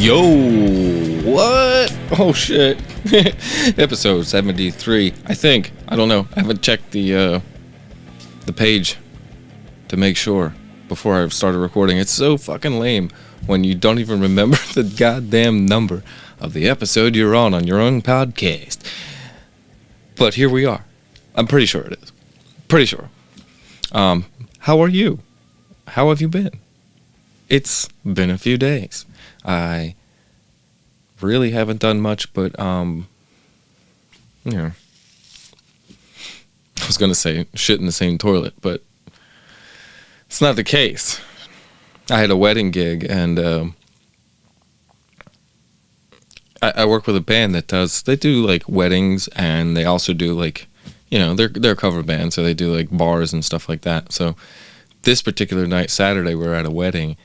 Yo, what? Oh shit. Episode 73, I think. I don't know. I haven't checked the page to make sure before I started recording. It's so fucking lame when you don't even remember the goddamn number of the episode you're on your own podcast. But here we are. I'm pretty sure it is. Pretty sure. How are you? How have you been? It's been a few days. I really haven't done much, but, I was going to say shit in the same toilet, but it's not the case. I had a wedding gig, and I work with a band that they do, like, weddings, and they also do, like, they're a cover band, so they do, like, bars and stuff like that. So this particular night, Saturday, we were at a wedding.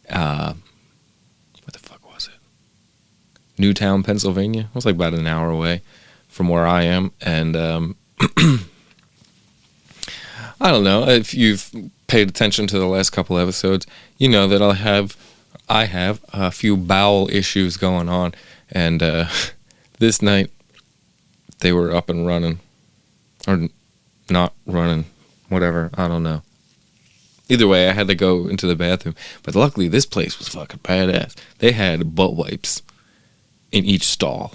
What the fuck was it? Newtown, Pennsylvania. It was like about an hour away from where I am. And I don't know if you've paid attention to the last couple episodes. You know that I have a few bowel issues going on. And this night they were up and running, or not running, whatever. I don't know. Either way, I had to go into the bathroom. But luckily, this place was fucking badass. They had butt wipes in each stall.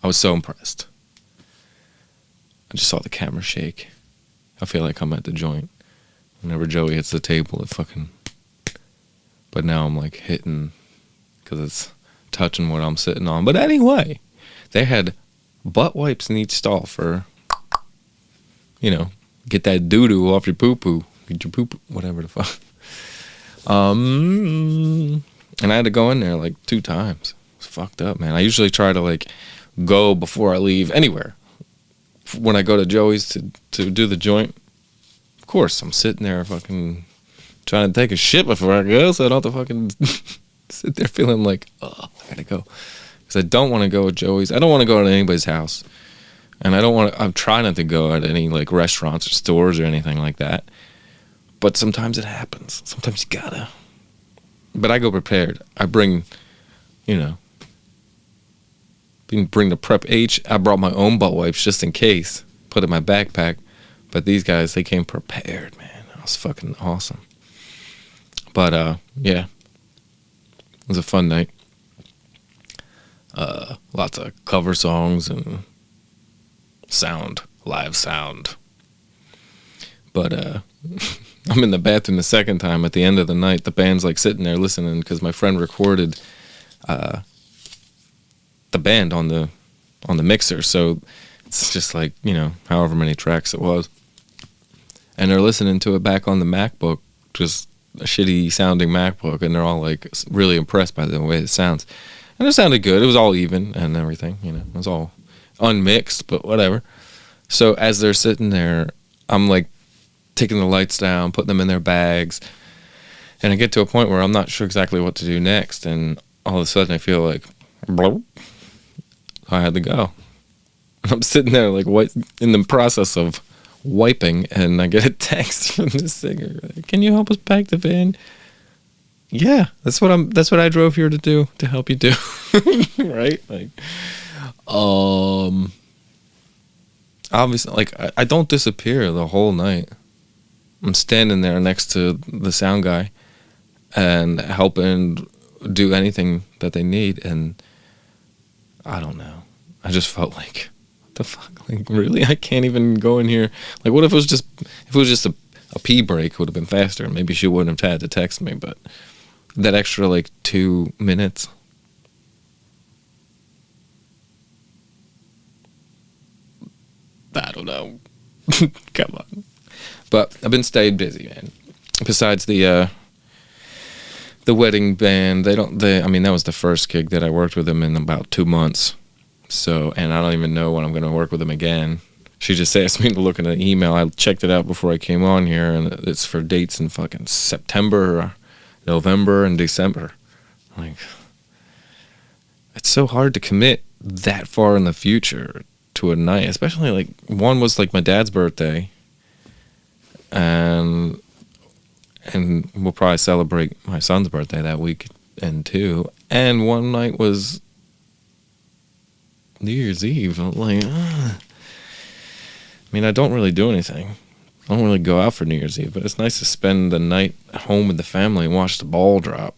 I was so impressed. I just saw the camera shake. I feel like I'm at the joint. Whenever Joey hits the table, it fucking... But now I'm like hitting... Because it's touching what I'm sitting on. But anyway, they had butt wipes in each stall for... get that doo-doo off your poo-poo. Get your poop, whatever the fuck. And I had to go in there like 2 times. It's fucked up, man. I usually try to like go before I leave anywhere. When I go to Joey's to do the joint, of course, I'm sitting there fucking trying to take a shit before I go, so I don't have to fucking sit there feeling like, oh, I gotta go. Because I don't want to go at Joey's. I don't want to go to anybody's house. And I'm trying not to go at any like restaurants or stores or anything like that. But sometimes it happens. Sometimes you gotta. But I go prepared. I bring the Prep H. I brought my own butt wipes just in case. Put it in my backpack. But these guys, they came prepared, man. That was fucking awesome. But, yeah. It was a fun night. Lots of cover songs and live sound. But, I'm in the bathroom the second time at the end of the night. The band's like sitting there listening because my friend recorded the band on the mixer. So it's just like, however many tracks it was. And they're listening to it back on the MacBook, just a shitty sounding MacBook. And they're all like really impressed by the way it sounds. And it sounded good. It was all even and everything, It was all unmixed, but whatever. So as they're sitting there, I'm like, taking the lights down, putting them in their bags, and I get to a point where I'm not sure exactly what to do next, and all of a sudden I feel like, bloop. I had to go. I'm sitting there like in the process of wiping, and I get a text from the singer. Can you help us pack the van? Yeah, that's what I drove here to do, to help you do. Right? Like, obviously, like I don't disappear the whole night. I'm standing there next to the sound guy and helping do anything that they need, and I don't know. I just felt like, what the fuck? Like, really? I can't even go in here. Like, what if it was just a pee break? It would have been faster. Maybe she wouldn't have had to text me, but that extra like 2 minutes. I don't know. Come on. But I've been staying busy, man. Besides the wedding band, that was the first gig that I worked with them in about 2 months. So, and I don't even know when I'm going to work with them again. She just asked me to look in an email. I checked it out before I came on here, and it's for dates in fucking September, November, and December. Like, it's so hard to commit that far in the future to a night, especially like one was like my dad's birthday. And we'll probably celebrate my son's birthday that week and 2, and one night was New Year's Eve. I'm like, I mean, I don't really do anything. I don't really go out for New Year's Eve, but it's nice to spend the night home with the family and watch the ball drop.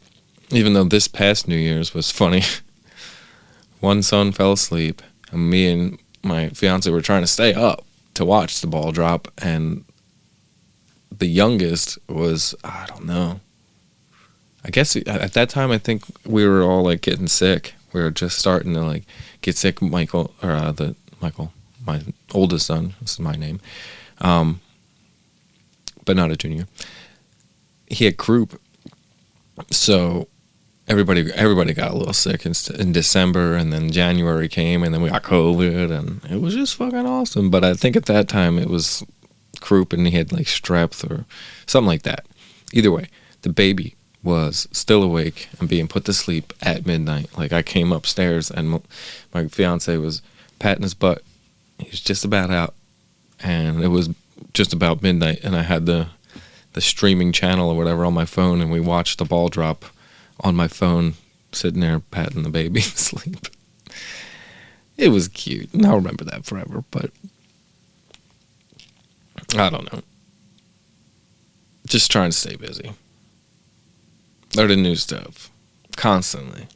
Even though this past New Year's was funny. One son fell asleep, and me and my fiance were trying to stay up to watch the ball drop, and the youngest was, I don't know. I guess at that time, I think we were all like getting sick. We were just starting to like get sick. Michael, my oldest son, this is my name, but not a junior. He had croup, so everybody got a little sick in December, and then January came, and then we got COVID, and it was just fucking awesome. But I think at that time it was croup, and he had like strep or something like that. Either way, the baby was still awake and being put to sleep at midnight. Like, I came upstairs, and my fiance was patting his butt. He was just about out, and it was just about midnight, and I had the streaming channel or whatever on my phone, and we watched the ball drop on my phone, sitting there patting the baby to sleep. It was cute, and I'll remember that forever, but I don't know. Just trying to stay busy. Learning new stuff. Constantly.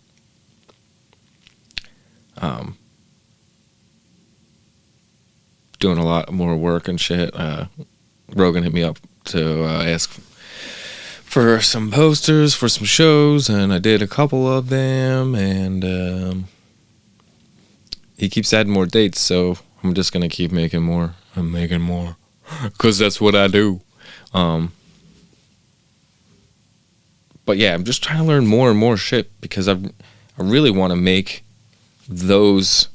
Doing a lot more work and shit. Rogan hit me up to ask for some posters for some shows, and I did a couple of them, and he keeps adding more dates, so I'm just going to keep making more. I'm making more. Because that's what I do. But yeah, I'm just trying to learn more and more shit, because I really want to make those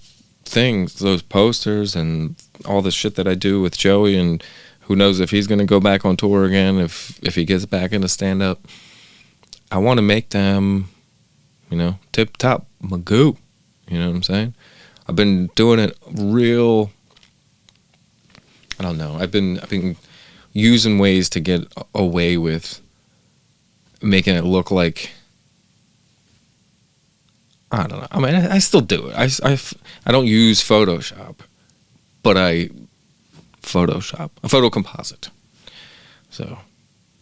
things, those posters, and all the shit that I do with Joey, and who knows if he's going to go back on tour again, if he gets back into stand-up. I want to make them, tip-top, magoo. You know what I'm saying? I've been doing it real, I don't know. I've been using ways to get away with making it look like, I don't know. I mean, I still do it. I don't use Photoshop, but I Photoshop, a photo composite. So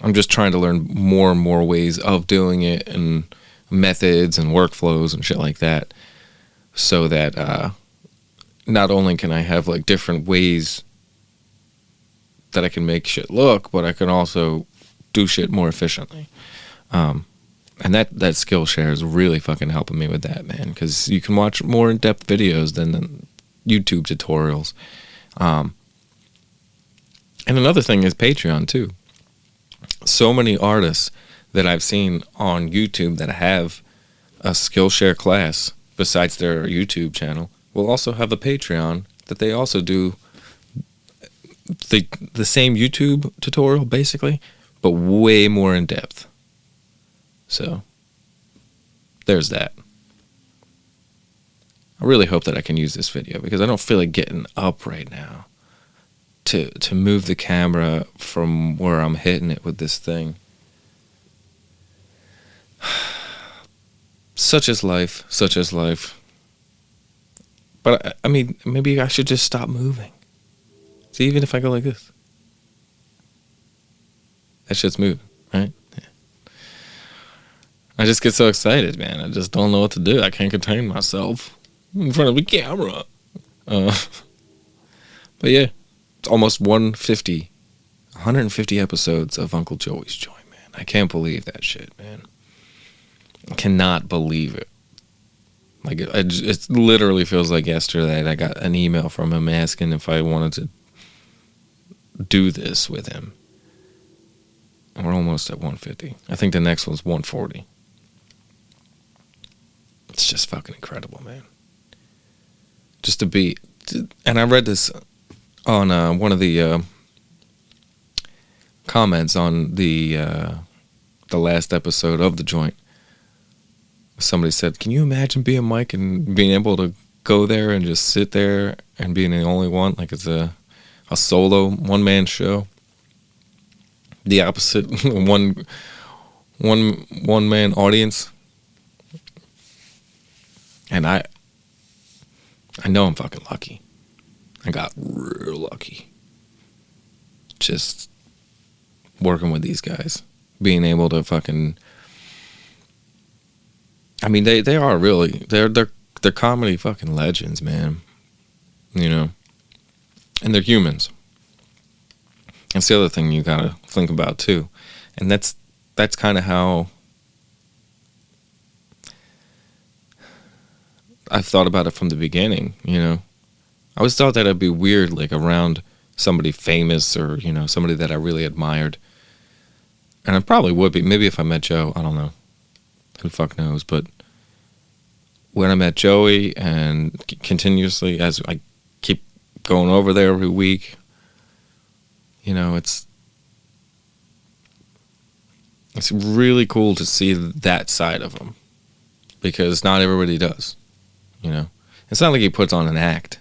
I'm just trying to learn more and more ways of doing it, and methods and workflows and shit like that, so that not only can I have like different ways that I can make shit look, but I can also do shit more efficiently. And that Skillshare is really fucking helping me with that, man, because you can watch more in-depth videos than the YouTube tutorials. And another thing is Patreon, too. So many artists that I've seen on YouTube that have a Skillshare class besides their YouTube channel will also have a Patreon that they also do the same YouTube tutorial, basically, but way more in depth. So, there's that. I really hope that I can use this video, because I don't feel like getting up right now to move the camera from where I'm hitting it with this thing. Such is life, such is life. But, I mean, maybe I should just stop moving. See, even if I go like this. That shit's moving, right? Yeah. I just get so excited, man. I just don't know what to do. I can't contain myself in front of a camera. But yeah, it's almost 150 episodes of Uncle Joey's Joint, man. I can't believe that shit, man. I cannot believe it. Like, it literally feels like yesterday I got an email from him asking if I wanted to do this with him. And we're almost at 150. I think the next one's 140. It's just fucking incredible, man. Just to be... And I read this on one of the comments on the last episode of The Joint. Somebody said, can you imagine being Mike and being able to go there and just sit there and being the only one? Like, it's a solo, one-man show. The opposite, one-man audience. And I know I'm fucking lucky. I got real lucky. Just working with these guys. Being able to fucking... I mean, they are really... They're comedy fucking legends, man. You know? And they're humans. That's the other thing you gotta think about, too. And that's kind of how... I've thought about it from the beginning, you know? I always thought that it'd be weird, like, around somebody famous or, you know, somebody that I really admired. And I probably would be. Maybe if I met Joe, I don't know. Who the fuck knows? But when I met Joey and continuously, as I keep going over there every week, you know, it's really cool to see that side of him. Because not everybody does, you know. It's not like he puts on an act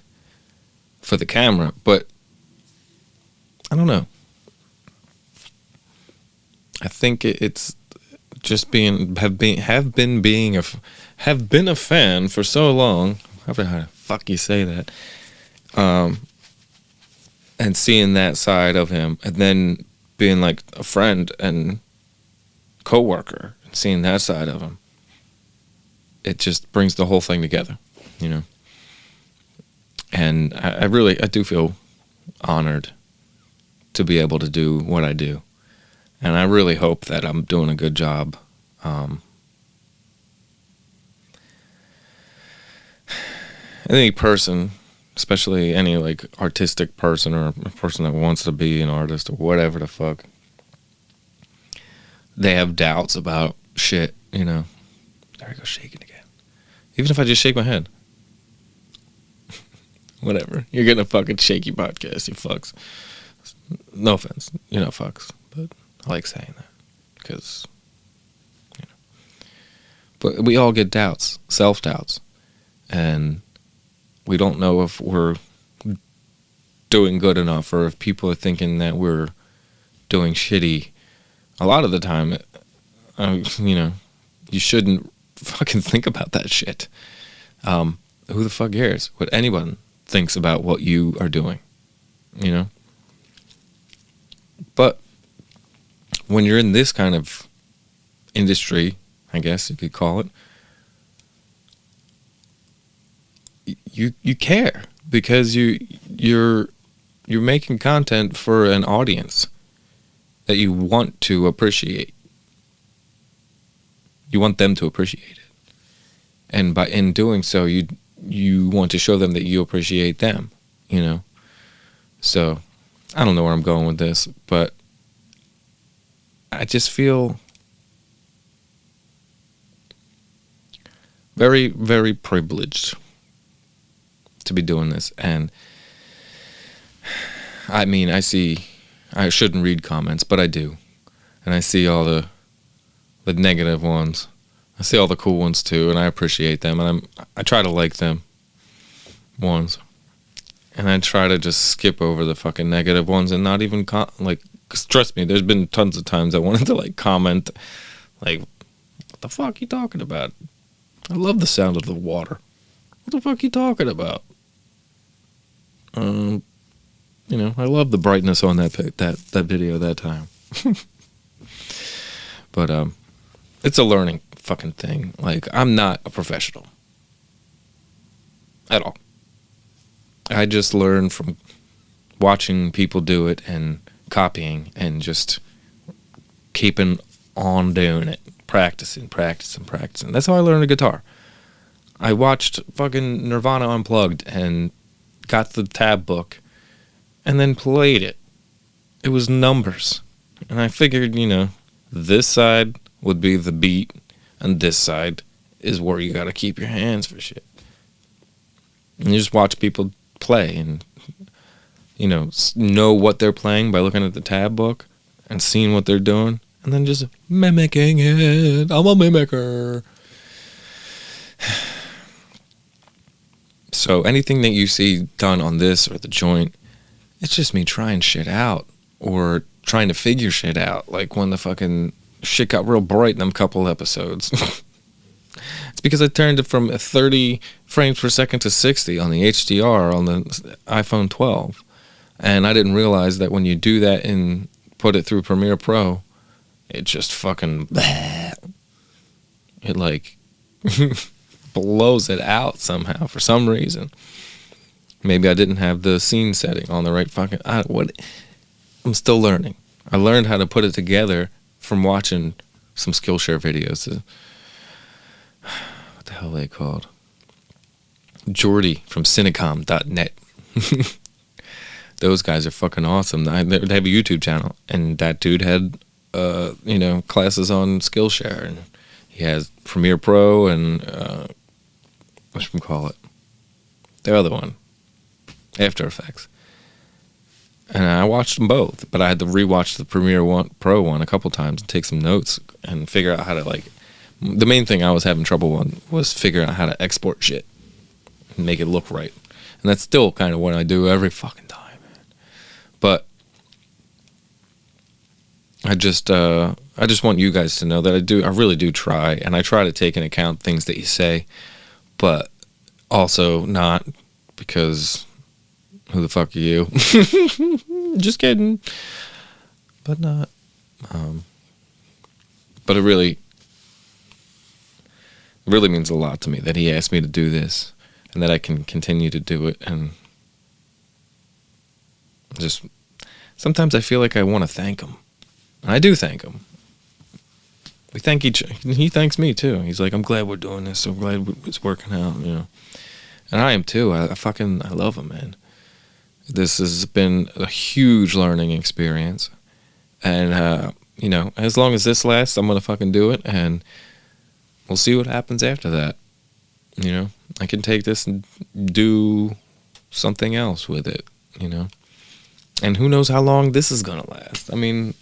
for the camera, but I don't know. I think it's just have been a fan for so long. How the fuck you say that? And seeing that side of him, and then being like a friend and coworker, and seeing that side of him, it just brings the whole thing together, you know. And I do feel honored to be able to do what I do. And I really hope that I'm doing a good job. Any person, especially any like artistic person or a person that wants to be an artist or whatever the fuck, they have doubts about shit, you know. There I go shaking again. Even if I just shake my head. Whatever. You're getting a fucking shaky podcast, you fucks. No offense. You're not fucks. But I like saying that. Because, you know. But we all get doubts. Self-doubts. And we don't know if we're doing good enough or if people are thinking that we're doing shitty. A lot of the time, you know, you shouldn't fucking think about that shit. Who the fuck cares what anyone thinks about what you are doing, you know? But when you're in this kind of industry, I guess you could call it, you care because you're making content for an audience that you want to appreciate. You want them to appreciate it. And in doing so, you want to show them that you appreciate them, you know? So, I don't know where I'm going with this, but I just feel very, very privileged to be doing this. And I mean, I shouldn't read comments, but I do. And I see all the negative ones. I see all the cool ones too, and I appreciate them, and I try to like them ones, and I try to just skip over the fucking negative ones and not even like. Cause trust me, there's been tons of times I wanted to like comment, like, what the fuck you talking about? I love the sound of the water. What the fuck you talking about? You know, I love the brightness on that video that time. But it's a learning fucking thing. Like, I'm not a professional at all. I just learn from watching people do it and copying and just keeping on doing it, practicing. That's how I learned the guitar. I watched fucking Nirvana Unplugged and got the tab book and then played it. It was numbers. And I figured, you know, this side would be the beat and this side is where you got to keep your hands for shit. And you just watch people play and, you know what they're playing by looking at the tab book and seeing what they're doing and then just mimicking it. I'm a mimicker. So anything that you see done on this or the joint, it's just me trying shit out or trying to figure shit out. Like when the fucking shit got real bright in them couple episodes. It's because I turned it from 30 frames per second to 60 on the HDR on the iPhone 12. And I didn't realize that when you do that and put it through Premiere Pro, it just fucking... It, like, blows it out somehow for some reason. Maybe I didn't have the scene setting on the right fucking... I'm still learning. I learned how to put it together from watching some Skillshare videos. What the hell are they called? Jordy from Cinecom.net. Those guys are fucking awesome. They have a YouTube channel, and that dude had, classes on Skillshare, and he has Premiere Pro and whatchamacallit, the other one, After Effects. And I watched them both, but I had to rewatch the Premiere Pro one a couple times and take some notes and figure out how to, like, the main thing I was having trouble on was figuring out how to export shit and make it look right. And that's still kind of what I do every fucking time, man. But I just want you guys to know that I really do try, and I try to take into account things that you say, but also not, because who the fuck are you? Just kidding. But not. But it really means a lot to me that he asked me to do this, and that I can continue to do it. And just sometimes I feel like I want to thank him. And I do thank him. We thank each other. He thanks me too. He's like, I'm glad we're doing this. I'm glad it's working out, And I am too. I love him, man. This has been a huge learning experience. And, as long as this lasts, I'm going to fucking do it. And we'll see what happens after that. I can take this and do something else with it, And who knows how long this is going to last. I mean,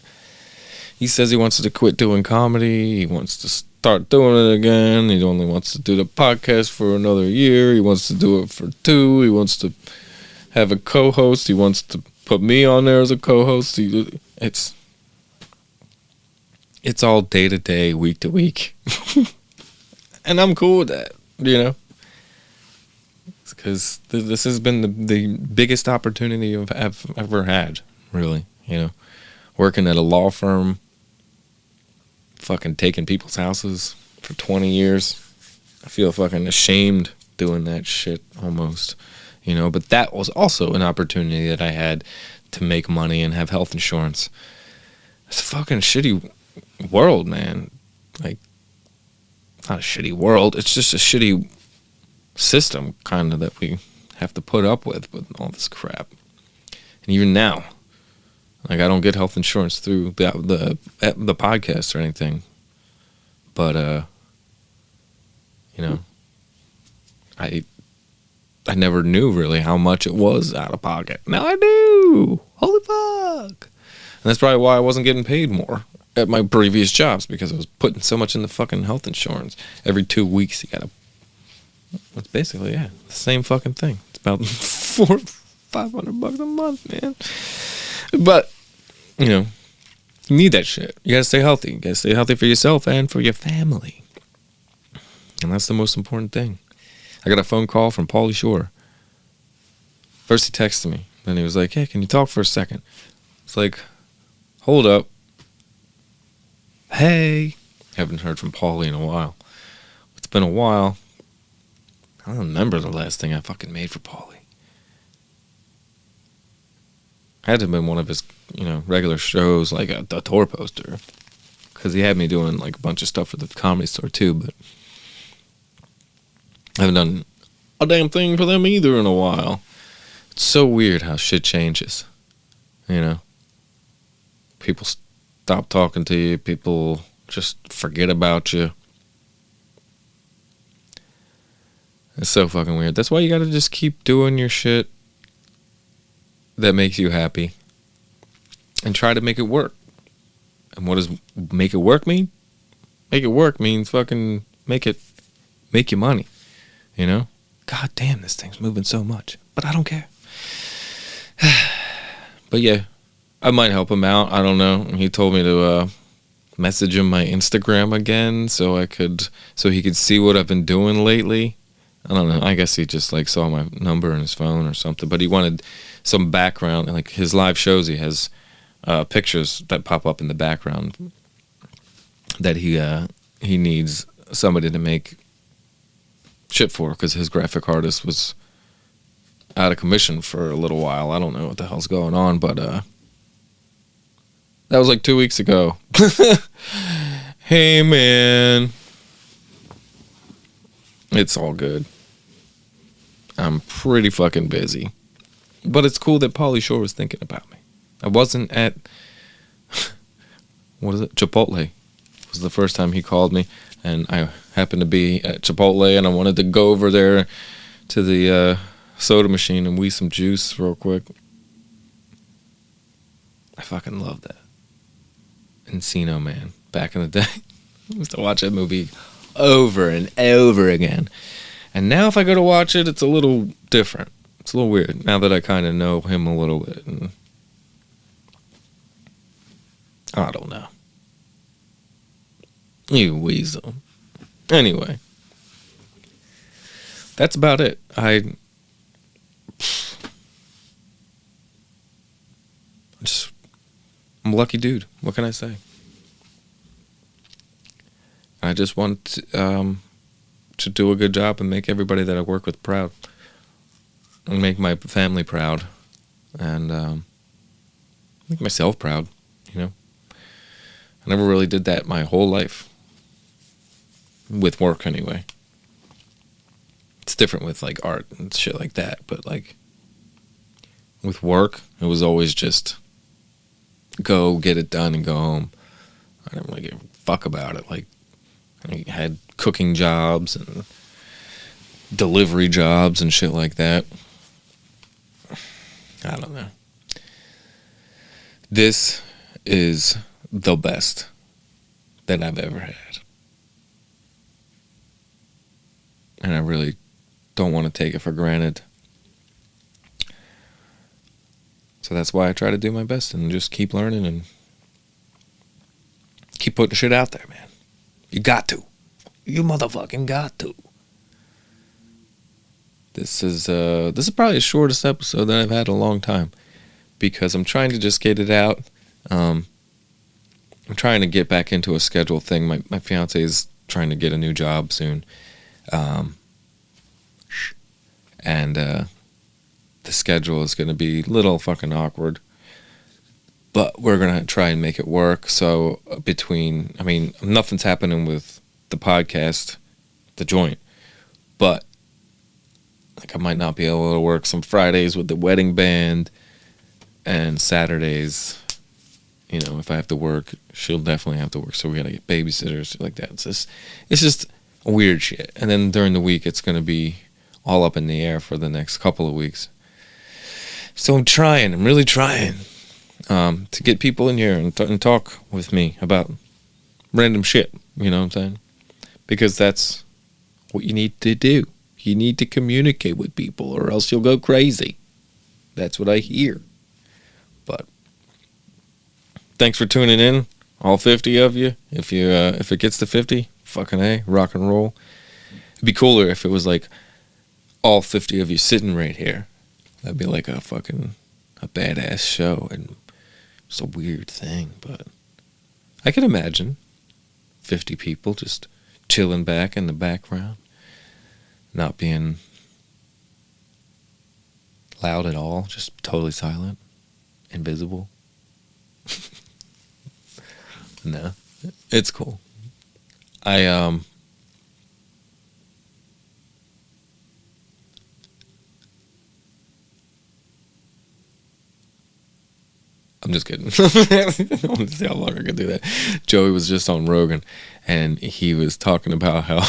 he says he wants to quit doing comedy. He wants to start doing it again. He only wants to do the podcast for another year. He wants to do it for 2. He wants to have a co-host. He wants to put me on there as a co-host. It's all day to day, week to week. And I'm cool with that, Because this has been the biggest opportunity I've ever had, really, Working at a law firm, fucking taking people's houses for 20 years. I feel fucking ashamed doing that shit almost, But that was also an opportunity that I had to make money and have health insurance. It's a fucking shitty world, man. Like, not a shitty world. It's just a shitty system, kind of, that we have to put up with all this crap. And even now, like, I don't get health insurance through the podcast or anything. But, I never knew really how much it was out of pocket. Now I do. Holy fuck. And that's probably why I wasn't getting paid more at my previous jobs, because I was putting so much in the fucking health insurance. Every 2 weeks, you gotta... It's basically, the same fucking thing. It's about $500 a month, man. But, you need that shit. You gotta stay healthy. You gotta stay healthy for yourself and for your family. And that's the most important thing. I got a phone call from Pauly Shore. First he texted me. Then he was like, hey, can you talk for a second? It's like, hold up. Hey. Haven't heard from Pauly in a while. It's been a while. I don't remember the last thing I fucking made for Pauly. Had to have been one of his, regular shows, like a tour poster. Because he had me doing, like, a bunch of stuff for the Comedy Store, too, but I haven't done a damn thing for them either in a while. It's so weird how shit changes, People stop talking to you. People just forget about you. It's so fucking weird. That's why you gotta just keep doing your shit that makes you happy and try to make it work. And what does make it work mean? Make it work means fucking make you money, God damn, this thing's moving so much, but I don't care. But yeah, I might help him out. I don't know. He told me to message him my Instagram again so he could see what I've been doing lately. I don't know. I guess he just like saw my number in his phone or something. But he wanted some background. Like his live shows, he has pictures that pop up in the background that he needs somebody to make shit for, because his graphic artist was out of commission for a little while. I don't know what the hell's going on, but that was like 2 weeks ago. Hey man, it's all good. I'm pretty fucking busy, but it's cool that Pauly Shore was thinking about me. I wasn't at what is it, Chipotle. It was the first time he called me, and I happened to be at Chipotle, and I wanted to go over there to the soda machine and wee some juice real quick. I fucking love that. Encino Man, back in the day. I used to watch that movie over and over again. And now if I go to watch it, it's a little different. It's a little weird now that I kind of know him a little bit. And I don't know. You weasel. Anyway, that's about it. I'm a lucky dude. What can I say? I just want to do a good job and make everybody that I work with proud. And make my family proud. And make myself proud, you know? I never really did that my whole life. With work, anyway. It's different with, like, art and shit like that. But, like, with work, it was always just go, get it done, and go home. I didn't really give a fuck about it. Like, I had cooking jobs and delivery jobs and shit like that. I don't know. This is the best that I've ever had. And I really don't want to take it for granted. So that's why I try to do my best and just keep learning and keep putting shit out there, man. You got to. You motherfucking got to. This is probably the shortest episode that I've had in a long time, because I'm trying to just get it out. I'm trying to get back into a schedule thing. My fiance is trying to get a new job soon. And the schedule is going to be a little fucking awkward, but we're going to try and make it work. So nothing's happening with the podcast, the joint, but like I might not be able to work some Fridays with the wedding band, and Saturdays, you know, if I have to work, she'll definitely have to work. So we got to get babysitters like that. It's just weird shit. And then during the week, it's going to be all up in the air for the next couple of weeks. So I'm really trying to get people in here and talk with me about random shit, you know what I'm saying? Because that's what you need to do. You need to communicate with people, or else you'll go crazy. That's what I hear. But thanks for tuning in, all 50 of you. If it gets to 50, fucking A, rock and roll. It'd be cooler if it was like all 50 of you sitting right here. That'd be like a badass show, and it's a weird thing, but I can imagine 50 people just chilling back in the background, not being loud at all, just totally silent, invisible. No, it's cool. I'm just kidding. I want to see how long I can do that. Joey was just on Rogan, and he was talking about how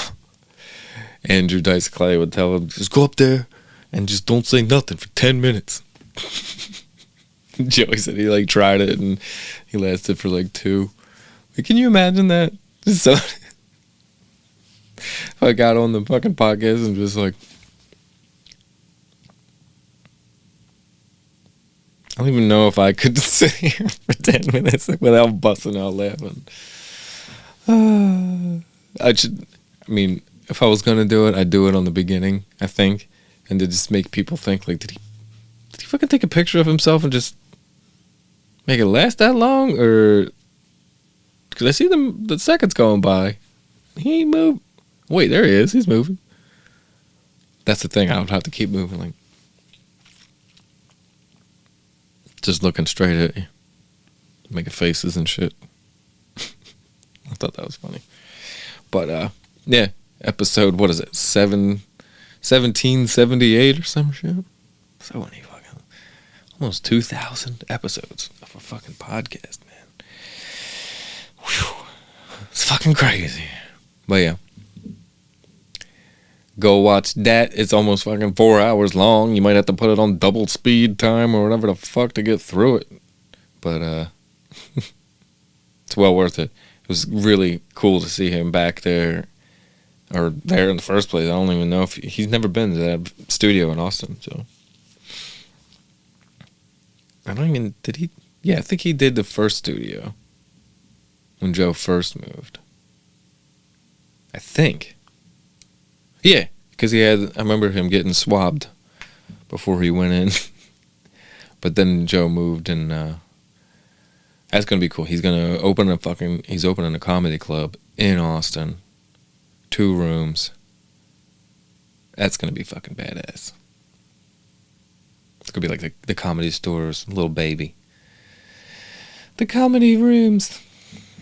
Andrew Dice Clay would tell him, just go up there and just don't say nothing for 10 minutes. Joey said he tried it, and he lasted for 2. Can you imagine that? So if I got on the fucking podcast and just I don't even know if I could sit here for 10 minutes without busting out laughing. I should. I mean, if I was gonna do it, I'd do it on the beginning. I think, and to just make people think like, did he fucking take a picture of himself and just make it last that long, or because I see the seconds going by, he ain't moved. Wait, there he is. He's moving. That's the thing. I would have to keep moving, like just looking straight at you, making faces and shit. I thought that was funny. But yeah, episode, what is it, 1778 or some shit? So many fucking, almost 2,000 episodes of a fucking podcast, man. Whew. It's fucking crazy. But yeah, go watch that. It's almost fucking 4 hours long. You might have to put it on double speed time or whatever the fuck to get through it. But it's well worth it. It was really cool to see him back there, or there in the first place. I don't even know if he's never been to that studio in Austin. So I don't even, did he? Yeah, I think he did the first studio when Joe first moved. I think. Yeah, because I remember him getting swabbed before he went in. But then Joe moved, and that's going to be cool. He's going to he's opening a comedy club in Austin. 2 rooms. That's going to be fucking badass. It's going to be like the Comedy Store's little baby. The Comedy Rooms.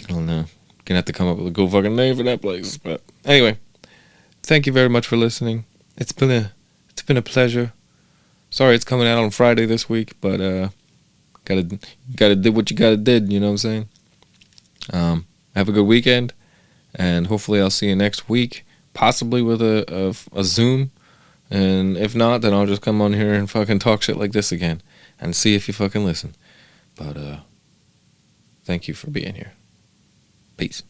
I don't know. Gonna have to come up with a cool fucking name for that place. But anyway, thank you very much for listening. It's been a pleasure. Sorry it's coming out on Friday this week, but gotta do what you gotta did, you know what I'm saying? Have a good weekend, and hopefully I'll see you next week, possibly with a Zoom, and if not, then I'll just come on here and fucking talk shit like this again, and see if you fucking listen. But thank you for being here. Peace.